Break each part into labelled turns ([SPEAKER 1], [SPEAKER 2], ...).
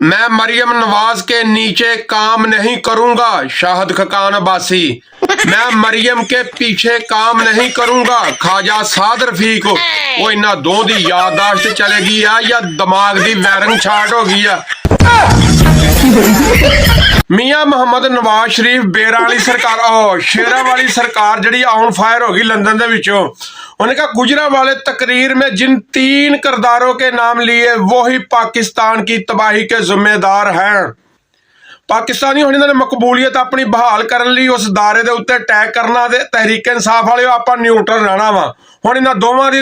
[SPEAKER 1] मैं मरियम नवाज के नीचे काम नहीं करूंगा। शाहद खकान अब्बासी। मैं मरियम के पीछे काम नहीं करूंगा। ख्वाजा साद रफीक। वो इन्ना दो दी याददाश्त चलेगी या दिमाग दी वायरिंग छाट हो गई है। मियां मोहम्मद नवाज शरीफ बेरा वाली सरकार शेरा वाली सरकार जड़ी ऑन फायर हो गई लंदन दे विचों। उन्होंने कहा गुजरांवाले तकरीर में जिन 3 किरदारों के नाम लिए वही पाकिस्तान की तबाही के जिम्मेदार हैं। पाकिस्तानी हुण इन्होंने मकबूलियत अपनी बहाल करने लिए उस दायरे के उत्ते अटैक करना ते तहरीक इंसाफ वाले आपां न्यूट्रल रहना वा। हुण इन्हां दोवां दी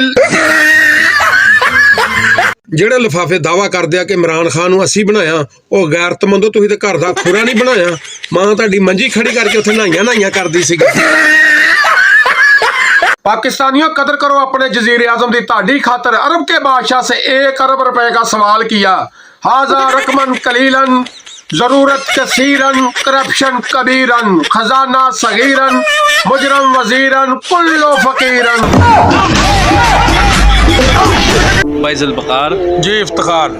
[SPEAKER 1] ਜਿਹੜੇ ਲਿਫਾਫੇ ਦਾਵਾ ਕਰਦੇ ਆ ਕਿ ਇਮਰਾਨ ਖਾਨ ਨੂੰ ਅਸੀਂ ਬਣਾਇਆ, ਉਹ ਗੈਰਤਮੰਦੋ ਤੁਸੀਂ ਤੇ ਘਰ ਦਾ ਖੁਰਾ ਨਹੀਂ ਬਣਾਇਆ। ਮਾਂ ਤੁਹਾਡੀ ਮੰਜੀ ਖੜੀ ਕਰਕੇ ਉੱਥੇ ਨਹਾਈਆਂ ਕਰਦੀ ਸੀਗੀ। पाकिस्तानियों कदर करो अपने जजीर आजम की ताड़ी खातर अरब के बादशाह से 1 अरब रुपए का सवाल किया। हाजा रकमन कलीलन जरूरत कसीरन करप्शन कबीरन खजाना सगीरन मुजरम वजीरन कुल्लो फकीरन।
[SPEAKER 2] फैजल बकार
[SPEAKER 1] जी इफ्तिखार।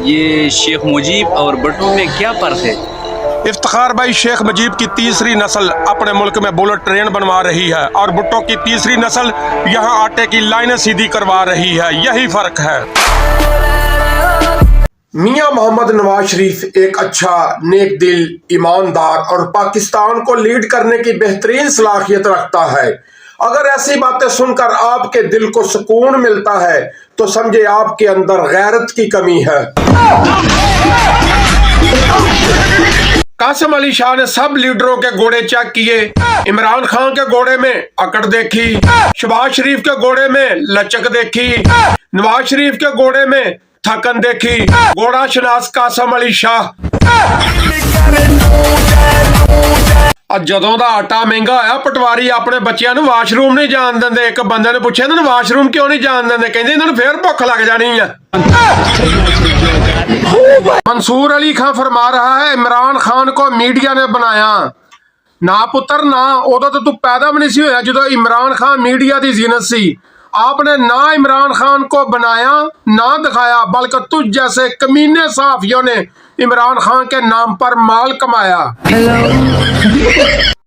[SPEAKER 2] ये शेख मुजीब और भुट्टो में क्या फर्क है?
[SPEAKER 1] इफ्तिखार भाई, शेख मुजीब की तीसरी नस्ल अपने मुल्क में बुलेट ट्रेन बनवा रही है और भुट्टो की तीसरी नस्ल यहाँ आटे की लाइनें सीधी करवा रही है। यही फर्क है। मियां मोहम्मद नवाज शरीफ एक अच्छा, नेक दिल, ईमानदार और पाकिस्तान को लीड करने की बेहतरीन सलाहियत रखता है। अगर ऐसी बातें सुनकर आपके दिल को सुकून मिलता है तो समझे आपके अंदर गैरत की कमी है। कासिम अली शाह ने सब लीडरों के घोड़े चेक किए। इमरान खान के घोड़े में अकड़ देखी, शहबाज शरीफ के घोड़े में लचक देखी, नवाज शरीफ के घोड़े में थकन देखी। घोड़ा शनास कासिम अली शाह। जदों दा आटा महंगा होया पटवारी अपने बच्चों ਨੂੰ ਵਾਸ਼ਰੂਮ नहीं जान देंदे। एक बंदे ने पूछा इन्होंने वाशरूम क्यों नहीं जान देंदे, कहंदे इन्होंने फिर भुख लग जानी है। मंसूर अली खान फरमा रहा है इमरान खान को मीडिया ने बनाया। ना पुत्र ना, उदों तो तू पैदा भी नहीं सी होया जो इमरान खान मीडिया की जीनत सी। आपने ना इमरान खान को बनाया ना दिखाया, बल्कि तुझ जैसे कमीने सहाफियों ने इमरान खान के नाम पर माल कमाया।